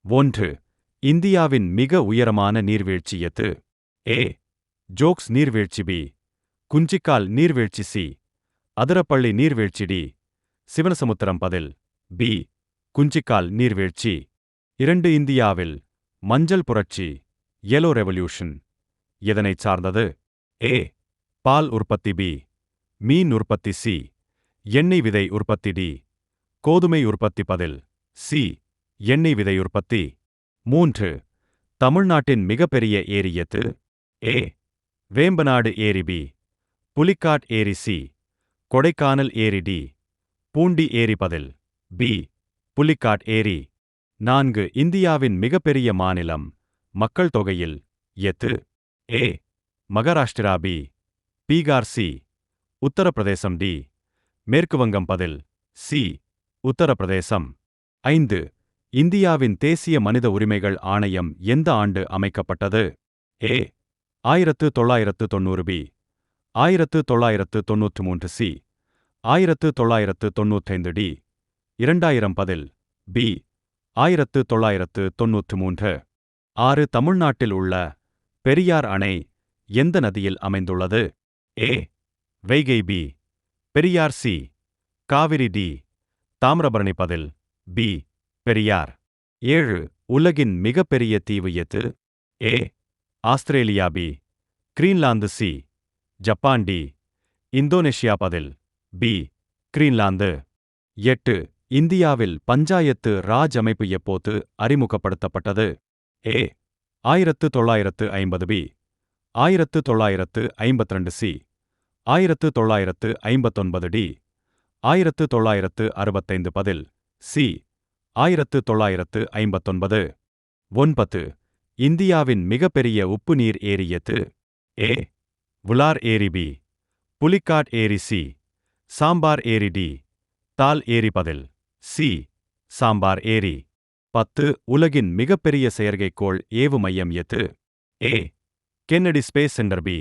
1. இந்தியாவின் மிக உயரமான நீர்வீழ்ச்சி எது? ஏ. ஜோக்ஸ் நீர்வீழ்ச்சி. பி. குஞ்சிக்கால் நீர்வீழ்ச்சி. சி. அதிரப்பள்ளி நீர்வீழ்ச்சி. டி. சிவனசமுத்திரம். பதில் பி. குஞ்சிக்கால் நீர்வீழ்ச்சி. 2. இந்தியாவில் மஞ்சள் புரட்சி yellow ரெவல்யூஷன் எதனைச் சார்ந்தது? ஏ. பால் உற்பத்தி. பி. மீன் உற்பத்தி. சி. எண்ணெய் விதை உற்பத்தி. டி. கோதுமை உற்பத்தி. பதில் சி. எண்ணெய் விதை உற்பத்தி. 3. தமிழ்நாட்டின் மிகப்பெரிய ஏரி எது? ஏ. வேம்பநாடு ஏரி. பி. புலிக்காட் ஏரி. சி. கொடைக்கானல் ஏரி. டி. பூண்டி ஏரி. பதில் பி. புலிக்காட் ஏரி. 4. இந்தியாவின் மிகப்பெரிய மாநிலம் மக்கள் தொகையில் எது? A. Maharashtra. B. Bihar. C. Uttar Pradesh. D. மேற்குவங்கம். பதில் சி. உத்தரப்பிரதேசம். 5. இந்தியாவின் தேசிய மனித உரிமைகள் ஆணையம் எந்த ஆண்டு அமைக்கப்பட்டது? ஏ. 1990. பி. 1993. சி. 1995. டி. 2000. பதில் பி. 1993. 6. தமிழ்நாட்டில் உள்ள பெரியார் அணை எந்த நதியில் அமைந்துள்ளது? A. Vaigai. B. Periyar. C. Kaveri. D. Thamirabarani. பதில் பி. பெரியார். 7. உலகின் மிகப்பெரிய தீவு எது? A. Australia. B. Greenland. C. Japan. D. Indonesia. பதில் பி. கிரீன்லாந்து. 8. இந்தியாவில் பஞ்சாயத்து ராஜ் அமைப்பு எப்போது அறிமுகப்படுத்தப்பட்டது? ஏ. 1950. பி. 1952. சி. 1959. டி. 1965. பதில் சி. 1959. 9. இந்தியாவின் மிகப்பெரிய உப்புநீர் ஏரி எது? ஏ. வுலார் ஏரி. பி. புலிக்காட் ஏரி. சி. சாம்பார் ஏரி. டி. தால் ஏரி. பதில் சி. சாம்பார் ஏரி. 10. உலகின் மிகப்பெரிய செயற்கைக்கோள் ஏவு மையம் எது? A. Kennedy space centre. B.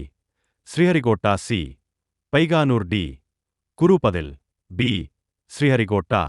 Sriharikota. C. Baikonur. D. Kourou. பதில் பி. ஸ்ரீஹரிகோட்டா.